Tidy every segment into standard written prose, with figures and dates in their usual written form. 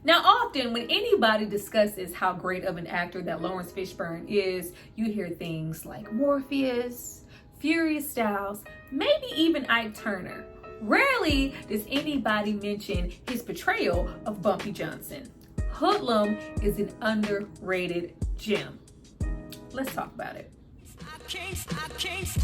Now, often when anybody discusses how great of an actor that Laurence Fishburne is, you hear things like Morpheus, Furious Styles, maybe even Ike Turner. Rarely does anybody mention his portrayal of Bumpy Johnson. Hoodlum is an underrated gem. Let's talk about it. I can't stay.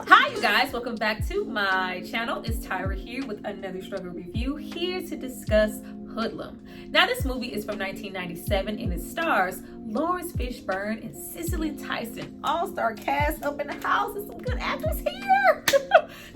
Hi you guys, welcome back to my channel. It's Tyra here with another struggle review, here to discuss Hoodlum. Now this movie is from 1997 and it stars Laurence Fishburne and Cicely Tyson. All-star cast up in the house and some good actors here.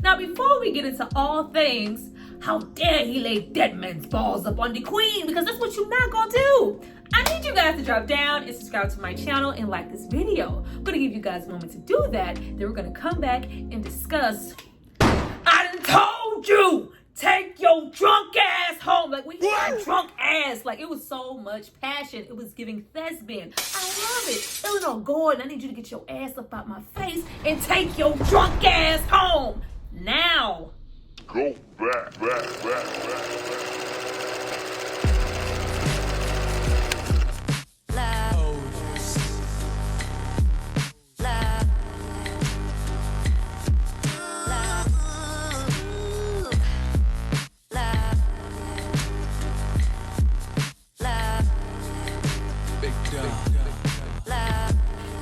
Now before we get into all things, how dare he lay dead man's balls up on the queen, because that's what you're not gonna do. I need you guys to drop down and subscribe to my channel and like this video. I'm gonna give you guys a moment to do that. Then we're gonna come back and discuss. I done told you, take your drunk ass home. Like we had drunk ass. Like it was so much passion. It was giving thespian. I love it. Eleanor Gordon, I need you to get your ass up out my face and take your drunk ass home. Now. Go back.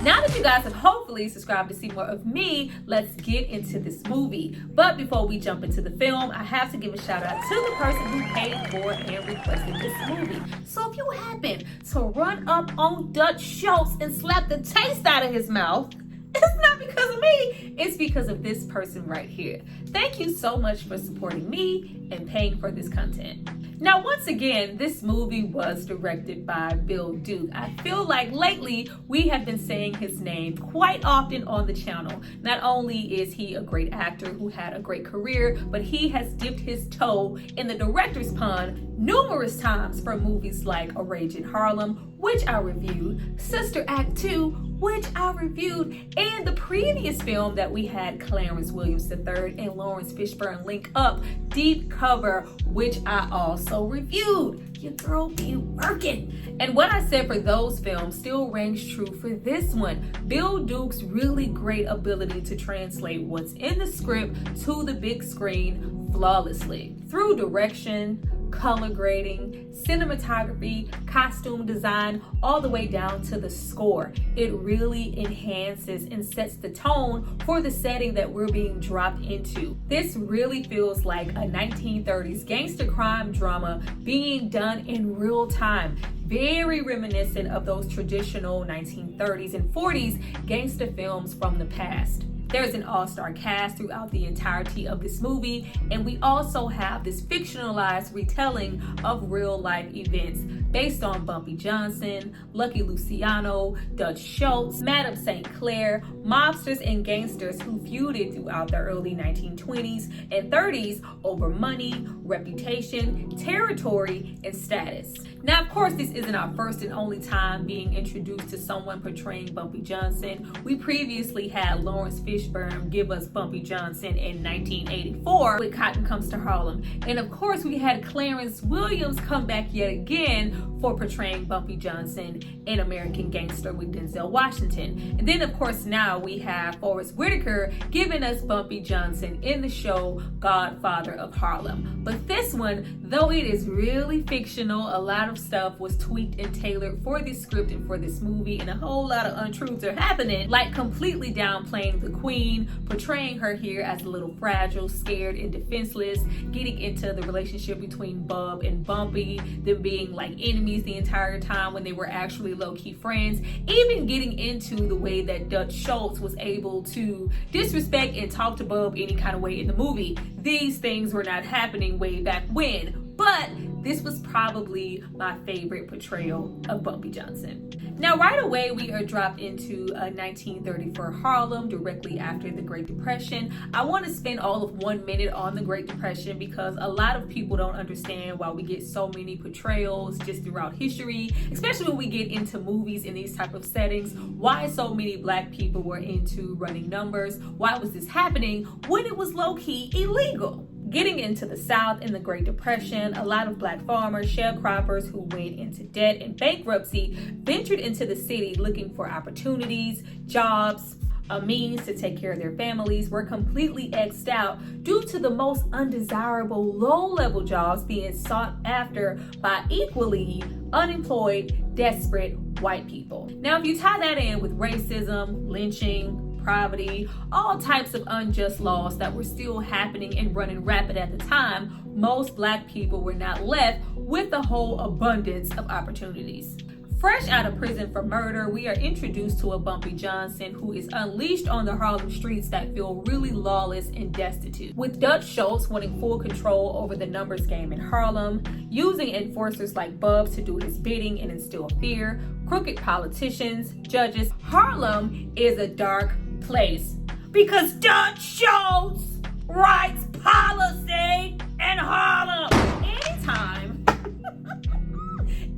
Now that you guys have hopefully subscribed to see more of me, let's get into this movie. But before we jump into the film, I have to give a shout out to the person who paid for and requested this movie. So if you happen to run up on Dutch Schultz and slap the taste out of his mouth, it's not because of me, it's because of this person right here. Thank you so much for supporting me and paying for this content. Now, once again, this movie was directed by Bill Duke. I feel like lately we have been saying his name quite often on the channel. Not only is he a great actor who had a great career, but he has dipped his toe in the director's pond numerous times for movies like A Rage in Harlem, which I reviewed, Sister Act 2, which I reviewed, and the previous film that we had Clarence Williams III and Laurence Fishburne link up, Deep Cover, which I also reviewed. Your girl be working. And what I said for those films still rings true for this one. Bill Duke's really great ability to translate what's in the script to the big screen flawlessly through direction, color grading, cinematography, costume design, all the way down to the score. It really enhances and sets the tone for the setting that we're being dropped into. This really feels like a 1930s gangster crime drama being done in real time. Very reminiscent of those traditional 1930s and 40s gangster films from the past. There's an all-star cast throughout the entirety of this movie, and we also have this fictionalized retelling of real-life events based on Bumpy Johnson, Lucky Luciano, Dutch Schultz, Madame St. Clair, mobsters and gangsters who feuded throughout the early 1920s and 30s over money, reputation, territory, and status. Now, of course, this isn't our first and only time being introduced to someone portraying Bumpy Johnson. We previously had Laurence Fishburne give us Bumpy Johnson in 1984 with Cotton Comes to Harlem. And of course, we had Clarence Williams come back yet again for portraying Bumpy Johnson in American Gangster with Denzel Washington. And then, of course, now we have Forrest Whitaker giving us Bumpy Johnson in the show Godfather of Harlem. But this one, though it is really fictional, a lot of stuff was tweaked and tailored for this script and for this movie, and a whole lot of untruths are happening, like completely downplaying the queen, portraying her here as a little fragile, scared, and defenseless, getting into the relationship between Bub and Bumpy, them being like enemies the entire time when they were actually low-key friends, even getting into the way that Dutch Schultz was able to disrespect and talk to Bub any kind of way in the movie. These things were not happening way back when, but this was probably my favorite portrayal of Bumpy Johnson. Now, right away, we are dropped into 1934 Harlem, directly after the Great Depression. I want to spend all of 1 minute on the Great Depression because a lot of people don't understand why we get so many portrayals just throughout history, especially when we get into movies in these type of settings. Why so many black people were into running numbers? Why was this happening when it was low-key illegal? Getting into the South in the Great Depression, a lot of black farmers, sharecroppers who went into debt and bankruptcy ventured into the city looking for opportunities, jobs, a means to take care of their families, were completely X'd out due to the most undesirable low-level jobs being sought after by equally unemployed, desperate white people. Now, if you tie that in with racism, lynching, poverty, all types of unjust laws that were still happening and running rapid at the time, most black people were not left with a whole abundance of opportunities. Fresh out of prison for murder, we are introduced to a Bumpy Johnson who is unleashed on the Harlem streets that feel really lawless and destitute. With Dutch Schultz wanting full control over the numbers game in Harlem, using enforcers like Bubs to do his bidding and instill fear, crooked politicians, judges, Harlem is a dark place because Dutch Schultz writes policy in Harlem.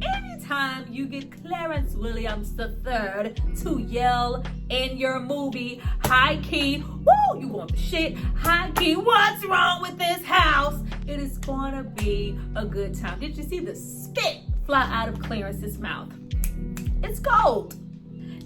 Anytime you get Clarence Williams III to yell in your movie, high key, woo, you want the shit, high key, what's wrong with this house? It is gonna be a good time. Did you see the spit fly out of Clarence's mouth? It's gold.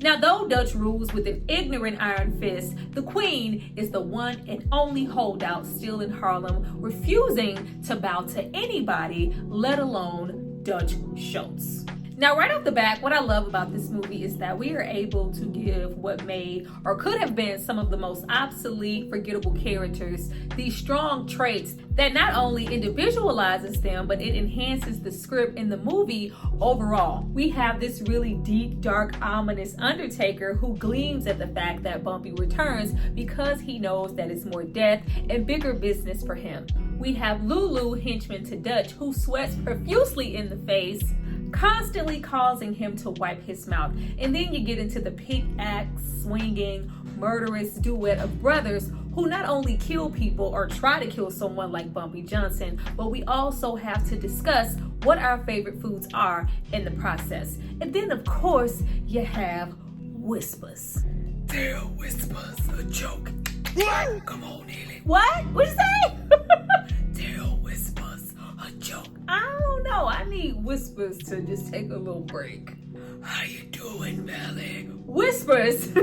Now, though Dutch rules with an ignorant iron fist, the Queen is the one and only holdout still in Harlem, refusing to bow to anybody, let alone Dutch Schultz. Now, right off the bat, what I love about this movie is that we are able to give what made or could have been some of the most obsolete, forgettable characters these strong traits that not only individualizes them, but it enhances the script in the movie overall. We have this really deep, dark, ominous Undertaker who gleams at the fact that Bumpy returns because he knows that it's more death and bigger business for him. We have Lulu, henchman to Dutch, who sweats profusely in the face, constantly causing him to wipe his mouth. And then you get into the pickaxe swinging, murderous duet of brothers who not only kill people or try to kill someone like Bumpy Johnson, but we also have to discuss what our favorite foods are in the process. And then, of course, you have Whispers. They're Whispers, a joke. Come on, Neely. What? What'd you say? They're Whispers, a joke. I don't know. I need Whispers to just take a little break. How you doing, Valley? Whispers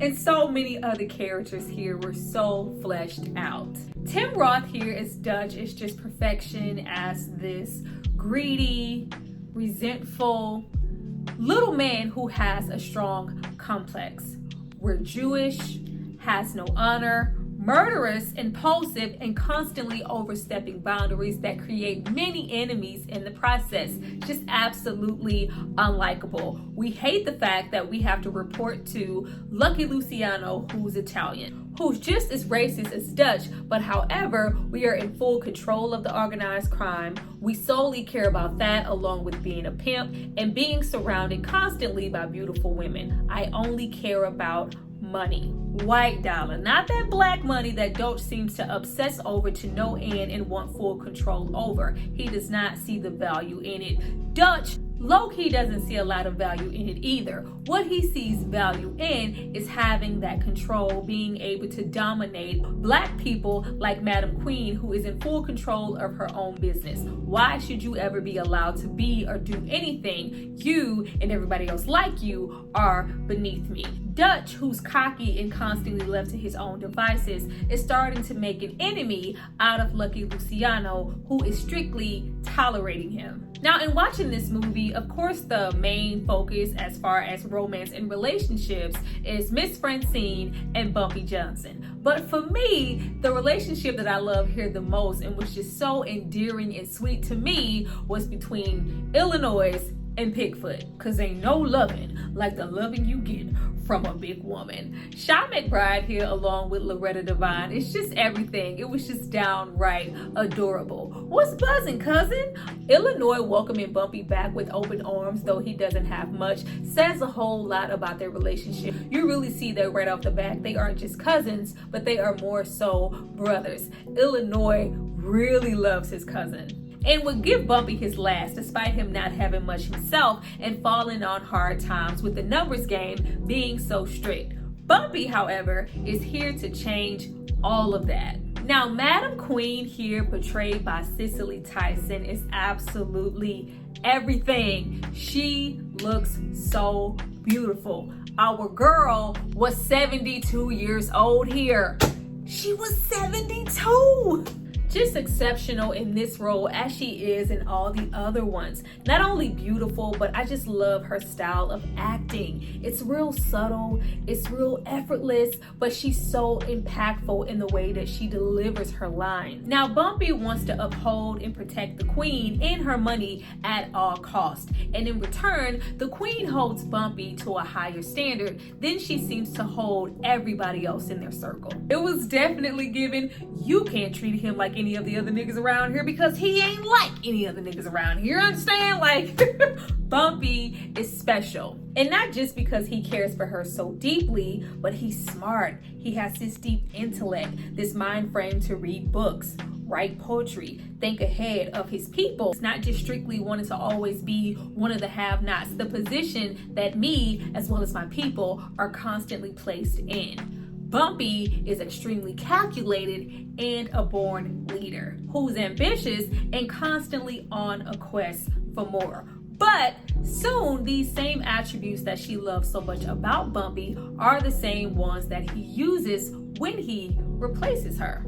and so many other characters here were so fleshed out. Tim Roth here as Dutch is just perfection as this greedy, resentful little man who has a strong complex. We're Jewish, has no honor, murderous, impulsive, and constantly overstepping boundaries that create many enemies in the process. Just absolutely unlikable. We hate the fact that we have to report to Lucky Luciano, who's Italian, who's just as racist as Dutch, but however, we are in full control of the organized crime. We solely care about that, along with being a pimp and being surrounded constantly by beautiful women. I only care about money, white dollar, not that black money that Dutch seems to obsess over to no end and want full control over. He does not see the value in it. Dutch low-key doesn't see a lot of value in it either. What he sees value in is having that control, being able to dominate black people like Madam Queen, who is in full control of her own business. Why should you ever be allowed to be or do anything? You and everybody else like you are beneath me. Dutch, who's cocky and constantly left to his own devices, is starting to make an enemy out of Lucky Luciano, who is strictly tolerating him. Now, in watching this movie, of course, the main focus as far as romance and relationships is Miss Francine and Bumpy Johnson. But for me, the relationship that I love here the most and was just so endearing and sweet to me was between Illinois and Pigfoot, cause ain't no loving like the loving you get from a big woman. Sha McBride here along with Loretta Devine, it's just everything. It was just downright adorable. What's buzzing, cousin? Illinois welcoming Bumpy back with open arms, though he doesn't have much, says a whole lot about their relationship. You really see that right off the bat. They aren't just cousins, but they are more so brothers. Illinois really loves his cousin and would give Bumpy his last despite him not having much himself and falling on hard times with the numbers game being so strict. Bumpy, however, is here to change all of that. Now, Madam Queen here, portrayed by Cicely Tyson, is absolutely everything. She looks so beautiful. Our girl was 72 years old here. She was 72! Just exceptional in this role as she is in all the other ones. Not only beautiful, but I just love her style of acting. It's real subtle, it's real effortless, but she's so impactful in the way that she delivers her lines. Now, Bumpy wants to uphold and protect the queen and her money at all costs. And in return, the queen holds Bumpy to a higher standard than she seems to hold everybody else in their circle. It was definitely given, you can't treat him like any of the other niggas around here because he ain't like any other niggas around here. Understand? Like, Bumpy is special. And not just because he cares for her so deeply, but he's smart. He has this deep intellect, this mind frame to read books, write poetry, think ahead of his people. It's not just strictly wanting to always be one of the have-nots, the position that me, as well as my people, are constantly placed in. Bumpy is extremely calculated and a born leader who's ambitious and constantly on a quest for more. But soon, these same attributes that she loves so much about Bumpy are the same ones that he uses when he replaces her.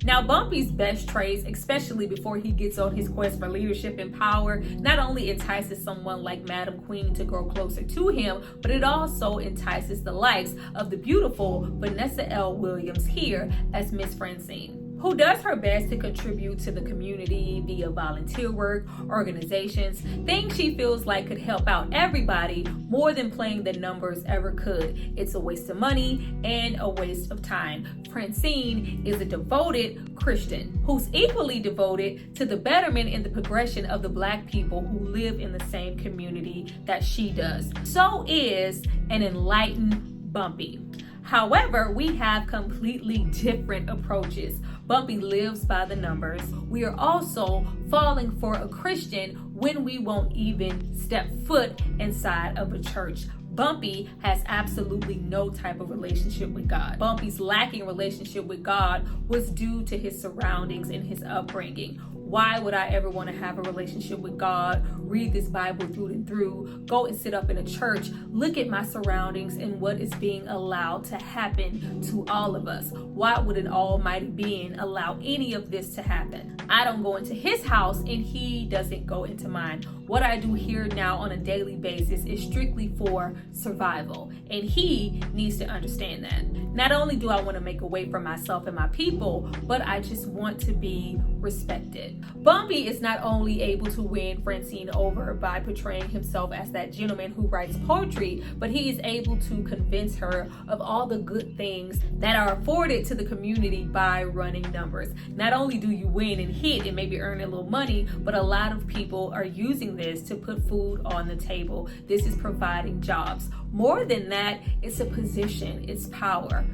Now, Bumpy's best traits, especially before he gets on his quest for leadership and power, not only entices someone like Madam Queen to grow closer to him, but it also entices the likes of the beautiful Vanessa L. Williams here as Miss Francine, who does her best to contribute to the community via volunteer work, organizations, things she feels like could help out everybody more than playing the numbers ever could. It's a waste of money and a waste of time. Francine is a devoted Christian who's equally devoted to the betterment and the progression of the Black people who live in the same community that she does. So is an enlightened Bumpy. However, we have completely different approaches. Bumpy lives by the numbers. We are also falling for a Christian when we won't even step foot inside of a church. Bumpy has absolutely no type of relationship with God. Bumpy's lacking relationship with God was due to his surroundings and his upbringing. Why would I ever want to have a relationship with God, read this Bible through and through, go and sit up in a church, look at my surroundings and what is being allowed to happen to all of us? Why would an almighty being allow any of this to happen? I don't go into his house and he doesn't go into mine. What I do here now on a daily basis is strictly for survival, and he needs to understand that. Not only do I want to make a way for myself and my people, but I just want to be respected. Bumpy is not only able to win Francine over by portraying himself as that gentleman who writes poetry, but he is able to convince her of all the good things that are afforded to the community by running numbers. Not only do you win and hit and maybe earn a little money, but a lot of people are using this to put food on the table. This is providing jobs. More than that, it's a position, it's power.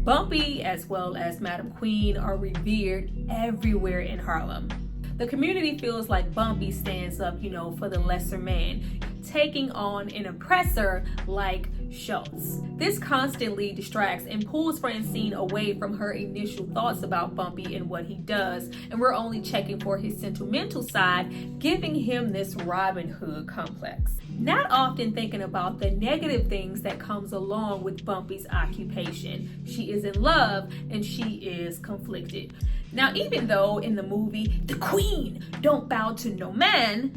Bumpy, as well as Madam Queen, are revered everywhere in Harlem. The community feels like Bumpy stands up, for the lesser man, taking on an oppressor like Schultz. This constantly distracts and pulls Francine away from her initial thoughts about Bumpy and what he does, and we're only checking for his sentimental side, giving him this Robin Hood complex. Not often thinking about the negative things that comes along with Bumpy's occupation. She is in love and she is conflicted. Now, even though in the movie, the queen don't bow to no man,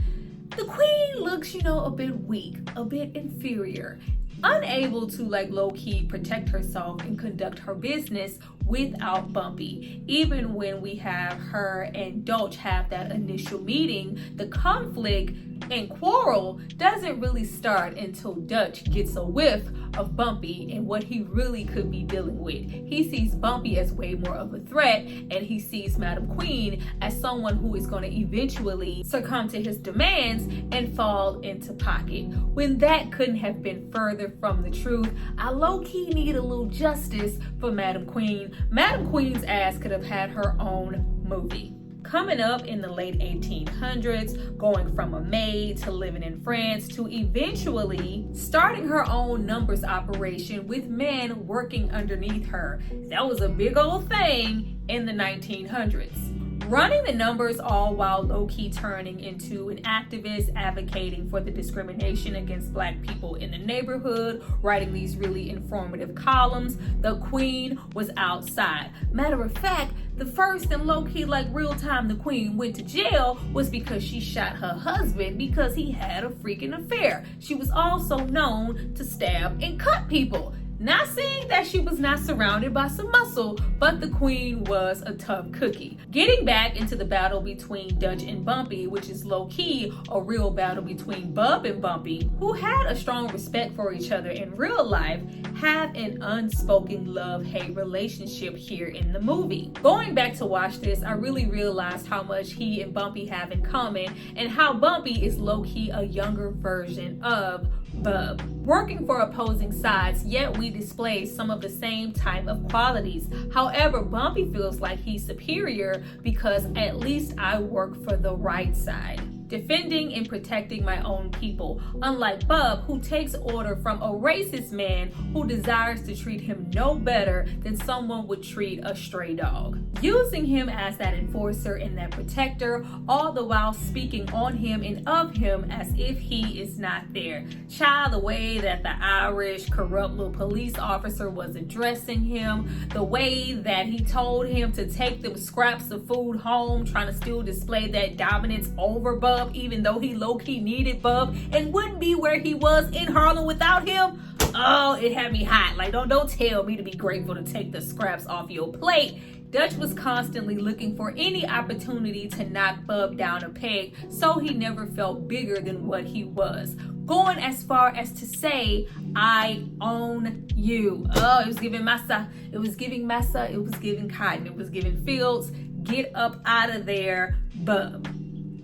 the queen looks, a bit weak, a bit inferior, unable to low-key protect herself and conduct her business without Bumpy. Even when we have her and Dutch have that initial meeting, the conflict and quarrel doesn't really start until Dutch gets a whiff of Bumpy and what he really could be dealing with. He sees Bumpy as way more of a threat, and he sees Madam Queen as someone who is going to eventually succumb to his demands and fall into pocket. When that couldn't have been further from the truth, I low-key need a little justice for Madam Queen. Madam Queen's ass could have had her own movie. Coming up in the late 1800s, going from a maid to living in France to eventually starting her own numbers operation with men working underneath her. That was a big old thing in the 1900s. Running the numbers all while low-key turning into an activist advocating for the discrimination against Black people in the neighborhood, writing these really informative columns. The Queen was outside. Matter of fact, the first and low-key, like real time the Queen went to jail was because she shot her husband because he had a freaking affair. She was also known to stab and cut people. Not saying that she was not surrounded by some muscle, but the Queen was a tough cookie. Getting back into the battle between Dutch and Bumpy, which is low-key a real battle between Bub and Bumpy, who had a strong respect for each other in real life, have an unspoken love-hate relationship here in the movie. Going back to watch this, I really realized how much he and Bumpy have in common and how Bumpy is low-key a younger version of Bub. Working for opposing sides, yet we display some of the same type of qualities. However, Bumpy feels like he's superior because at least I work for the right side, defending and protecting my own people, unlike Bub, who takes order from a racist man who desires to treat him no better than someone would treat a stray dog, using him as that enforcer and that protector, all the while speaking on him and of him as if he is not there. Child, the way that the Irish corrupt little police officer was addressing him, the way that he told him to take them scraps of food home, trying to still display that dominance over Bub, even though he low-key needed Bub and wouldn't be where he was in Harlem without him. Oh, it had me hot. Like, don't tell me to be grateful to take the scraps off your plate. Dutch was constantly looking for any opportunity to knock Bub down a peg, so he never felt bigger than what he was. Going as far as to say, I own you. Oh, it was giving massa. It was giving massa. It was giving cotton. It was giving fields. Get up out of there, Bub.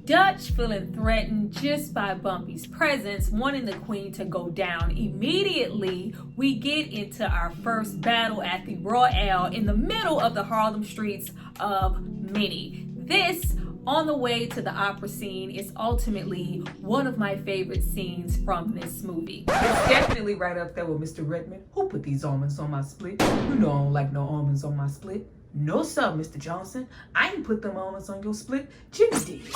Dutch feeling threatened just by Bumpy's presence, wanting the Queen to go down. Immediately, we get into our first battle at the Royale in the middle of the Harlem streets of Many. This, on the way to the opera scene, is ultimately one of my favorite scenes from this movie. It's definitely right up there with Mr. Redmond. Who put these almonds on my split? You know I don't like no almonds on my split. No sir, Mr. Johnson. I ain't put them almonds on your split. Jimmy did.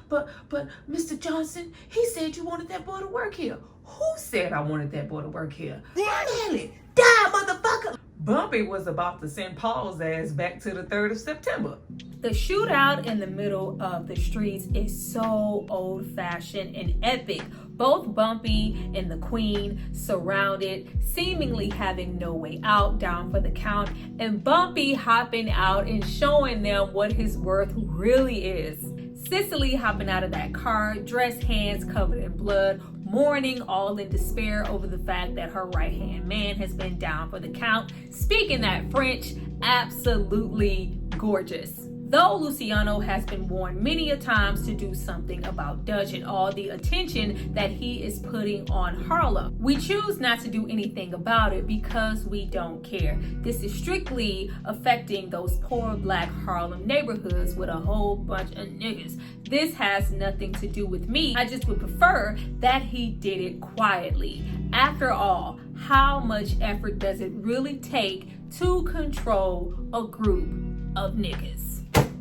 But Mr. Johnson, he said you wanted that boy to work here. Who said I wanted that boy to work here? Really? Die, motherfucker! Bumpy was about to send Paul's ass back to the 3rd of September. The shootout in the middle of the streets is so old-fashioned and epic. Both Bumpy and the Queen surrounded, seemingly having no way out, down for the count, and Bumpy hopping out and showing them what his worth really is. Cicely hopping out of that car, dressed hands covered in blood, mourning, all in despair over the fact that her right-hand man has been down for the count. Speaking that French, absolutely gorgeous. Though Luciano has been warned many a times to do something about Dutch and all the attention that he is putting on Harlem, we choose not to do anything about it because we don't care. This is strictly affecting those poor Black Harlem neighborhoods with a whole bunch of niggas. This has nothing to do with me. I just would prefer that he did it quietly. After all, how much effort does it really take to control a group of niggas?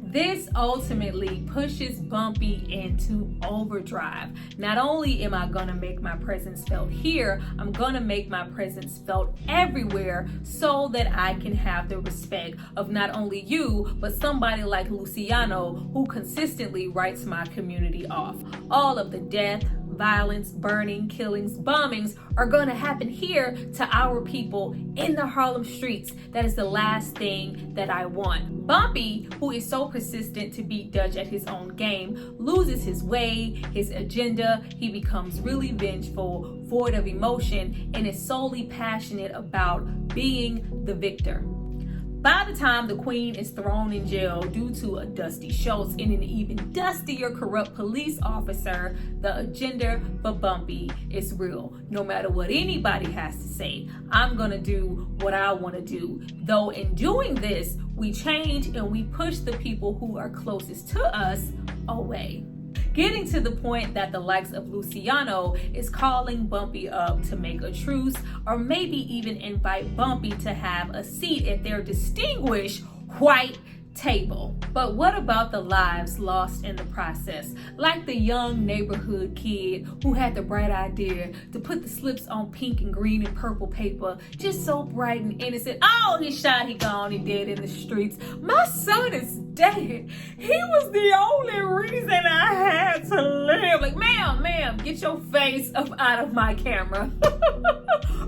This ultimately pushes Bumpy into overdrive. Not only am I gonna make my presence felt here, I'm gonna make my presence felt everywhere so that I can have the respect of not only you, but somebody like Luciano, who consistently writes my community off. All of the death, violence, burning, killings, bombings are going to happen here to our people in the Harlem streets. That is the last thing that I want. Bumpy, who is so persistent to beat Dutch at his own game, loses his way, his agenda. He becomes really vengeful, void of emotion, and is solely passionate about being the victor. By the time the queen is thrown in jail due to a dusty Schultz and an even dustier corrupt police officer, the agenda for Bumpy is real. No matter what anybody has to say, I'm gonna do what I wanna do. Though in doing this, we change and we push the people who are closest to us away. Getting to the point that the likes of Luciano is calling Bumpy up to make a truce, or maybe even invite Bumpy to have a seat at their distinguished white table. But what about the lives lost in the process? Like the young neighborhood kid who had the bright idea to put the slips on pink and green and purple paper, just so bright and innocent. Oh, he shot, he gone, he dead in the streets. My son is dead. He was the only reason I had to live. Like, ma'am, get your face up out of my camera.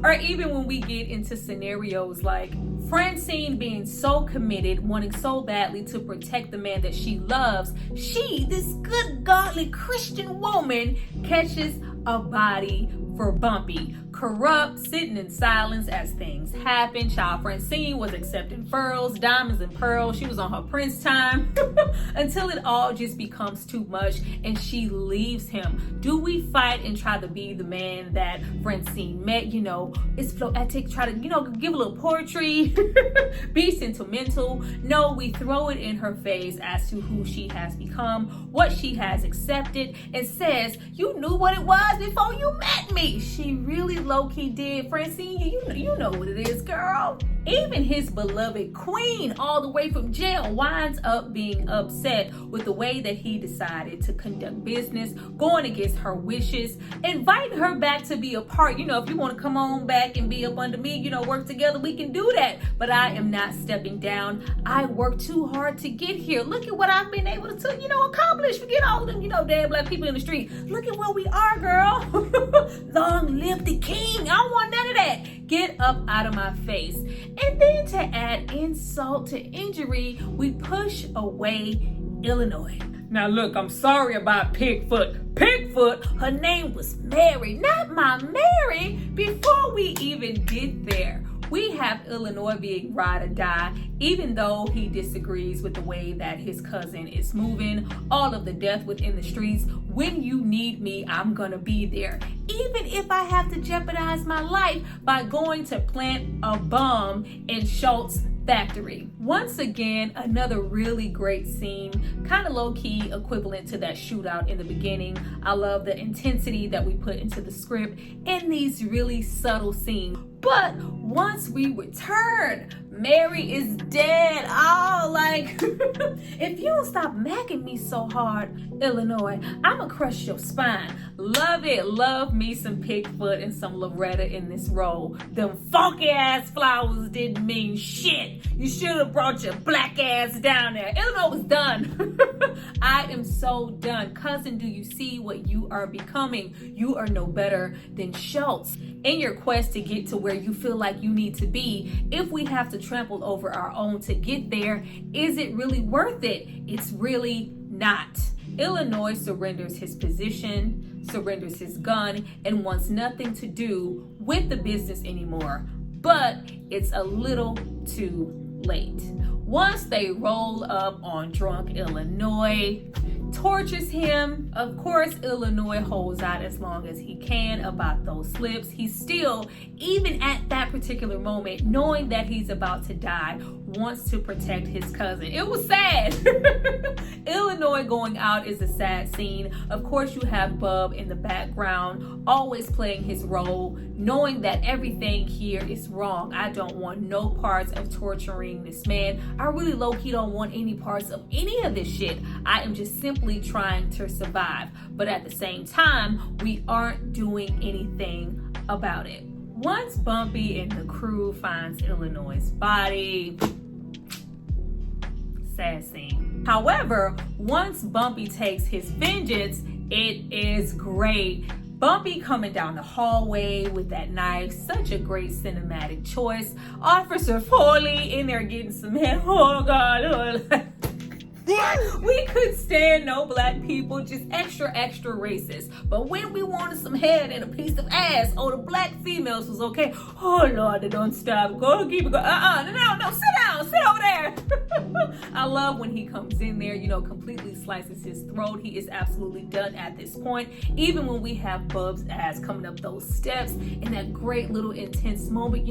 Or even when we get into scenarios like Francine being so committed, wanting so badly to protect the man that she loves, she, this good, godly Christian woman, catches a body for Bumpy. Corrupt, sitting in silence as things happen. Child Francine was accepting furls, diamonds, and pearls. She was on her prince time until it all just becomes too much and she leaves him. Do we fight and try to be the man that Francine met? You know, it's poetic, try to, give a little poetry, be sentimental. No, we throw it in her face as to who she has become, what she has accepted, and says, you knew what it was before you met me. She really low-key did. Francine, you know what it is, girl. Even his beloved queen, all the way from jail, winds up being upset with the way that he decided to conduct business, going against her wishes, inviting her back to be a part. If you want to come on back and be up under me, work together, we can do that. But I am not stepping down. I worked too hard to get here. Look at what I've been able to, accomplish. Forget all of them, damn black people in the street. Look at where we are, girl. Long live the king. I don't want none of that. Get up out of my face. And then to add insult to injury, we push away Illinois. Now look, I'm sorry about Pigfoot. Pigfoot, her name was Mary, not my Mary. Before we even get there, we have Illinois being ride or die, even though he disagrees with the way that his cousin is moving. All of the death within the streets. When you need me, I'm gonna be there. Even if I have to jeopardize my life by going to plant a bomb in Schultz factory. Once again, another really great scene, kind of low-key equivalent to that shootout in the beginning. I love the intensity that we put into the script in these really subtle scenes. But once we return, Mary is dead. Oh, like, if you don't stop macking me so hard, Illinois, I'ma crush your spine. Love it. Love me some Pigfoot and some Loretta in this role. Them funky ass flowers didn't mean shit. You should have brought your black ass down there. Illinois was done. I am so done. Cousin, do you see what you are becoming? You are no better than Schultz. In your quest to get to where you feel like you need to be, if we have to trample over our own to get there, is it really worth it? It's really not. Illinois surrenders his position, surrenders his gun, and wants nothing to do with the business anymore. But it's a little too late. Once they roll up on drunk Illinois, tortures him. Of course, Illinois holds out as long as he can about those slips. He's still, even at that particular moment, knowing that he's about to die, wants to protect his cousin. It was sad. Illinois going out is a sad scene. Of course, you have Bub in the background, always playing his role, knowing that everything here is wrong. I don't want no parts of torturing this man. I really low-key don't want any parts of any of this shit. I am just simply trying to survive. But at the same time, we aren't doing anything about it. Once Bumpy and the crew finds Illinois' body, sad scene. However, once Bumpy takes his vengeance, It is great. Bumpy coming down the hallway with that knife, such a great cinematic choice. Officer Foley in there getting some head. Oh God. We could stand no black people, just extra racist. But when we wanted some head and a piece of ass, oh, the black females was okay. Oh Lord, they don't stop. Go keep it going. No, sit down, sit over there. I love when he comes in there, completely slices his throat. He is absolutely done at this point. Even when we have Bub's ass coming up those steps in that great little intense moment,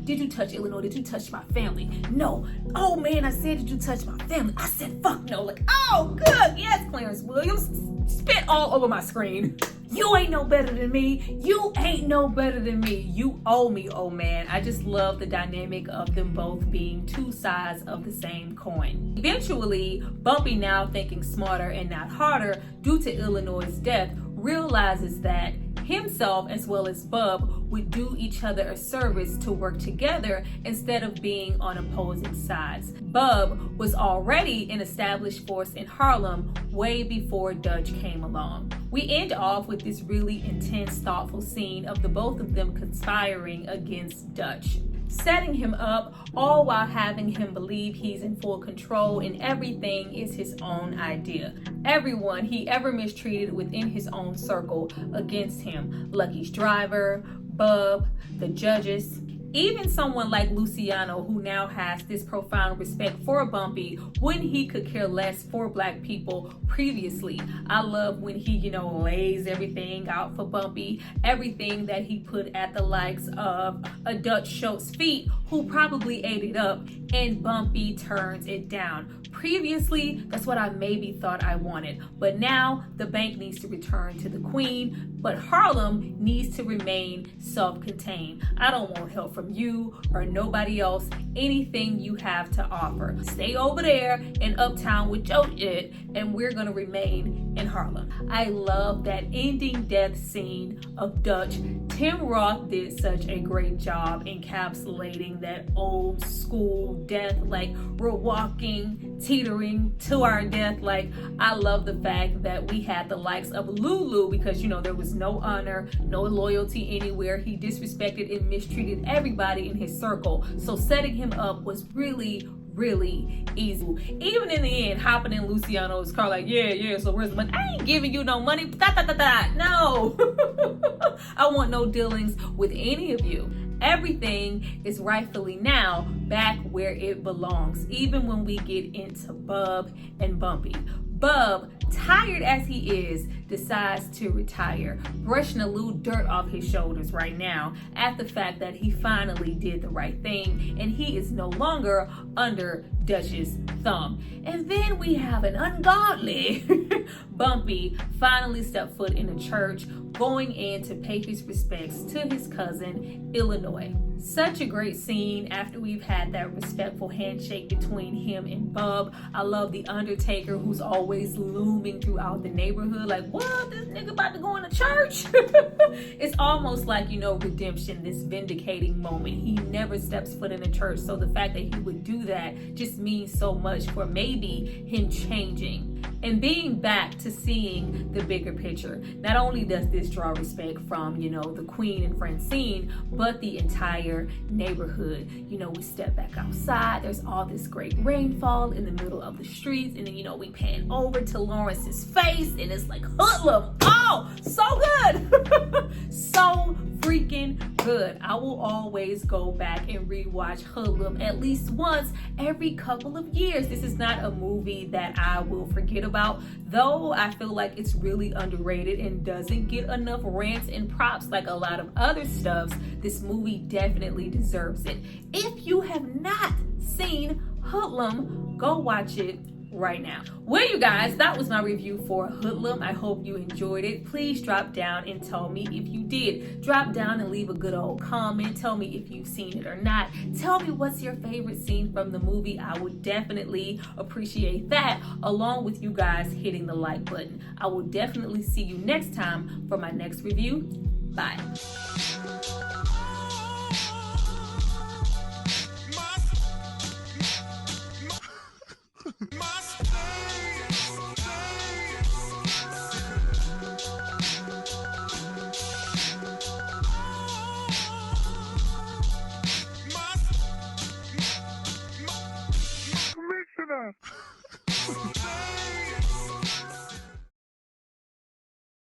did you touch Illinois? Did you touch my family? No. Oh man, I said, did you touch my family? I said, fuck no. Like, oh good, yes, Clarence Williams. Spit all over my screen. You ain't no better than me. You ain't no better than me. You owe me, oh man. I just love the dynamic of them both being two sides of the same coin. Eventually, Bumpy, now thinking smarter and not harder due to Illinois' death, realizes that himself as well as Bub would do each other a service to work together instead of being on opposing sides. Bub was already an established force in Harlem way before Dutch came along. We end off with this really intense, thoughtful scene of the both of them conspiring against Dutch, setting him up, all while having him believe he's in full control and everything is his own idea. Everyone he ever mistreated within his own circle against him. Lucky's driver, Bub, the judges, even someone like Luciano, who now has this profound respect for Bumpy when he could care less for black people previously. I love when he, lays everything out for Bumpy, everything that he put at the likes of a Dutch Schultz feet, who probably ate it up, and Bumpy turns it down. Previously, that's what I maybe thought I wanted, but now the bank needs to return to the queen, but Harlem needs to remain self-contained. I don't want help from you or nobody else, anything you have to offer. Stay over there in Uptown with your shit, and we're gonna remain in Harlem. I love that ending death scene of Dutch. Tim Roth did such a great job encapsulating that old school death, like we're walking, teetering to our death. Like, I love the fact that we had the likes of Lulu, because there was no honor, no loyalty anywhere. He disrespected and mistreated everybody in his circle. So setting him up was really easy. Even in the end, hopping in Luciano's car like, yeah, so where's the money? I ain't giving you no money. No. I want no dealings with any of you. Everything is rightfully now back where it belongs, even when we get into Bub and Bumpy. Bub, tired as he is, decides to retire, brushing a little dirt off his shoulders right now at the fact that he finally did the right thing and he is no longer under Dutch's thumb. And then we have an ungodly Bumpy finally step foot in a church, going in to pay his respects to his cousin, Illinois. Such a great scene after we've had that respectful handshake between him and Bub. I love the Undertaker, who's always looming throughout the neighborhood like, what, this nigga about to go into church? It's almost like, redemption, this vindicating moment. He never steps foot in a church, so the fact that he would do that just means so much for maybe him changing and being back to seeing the bigger picture. Not only does this draw respect from, the Queen and Francine, but the entire neighborhood. We step back outside, there's all this great rainfall in the middle of the streets, and then, we pan over to Lawrence's face, and it's like, Hoodlum, oh, so good. So freaking good. I will always go back and rewatch Hoodlum at least once every couple of years. This is not a movie that I will forget about, though I feel like it's really underrated and doesn't get enough rants and props like a lot of other stuffs. This movie definitely deserves it. If you have not seen Hoodlum, go watch it right now. Well, you guys, that was my review for Hoodlum. I hope you enjoyed it. Please drop down and tell me if you did. Drop down and leave a good old comment. Tell me if you've seen it or not. Tell me what's your favorite scene from the movie. I would definitely appreciate that, along with you guys hitting the like button. I will definitely see you next time for my next review. Bye.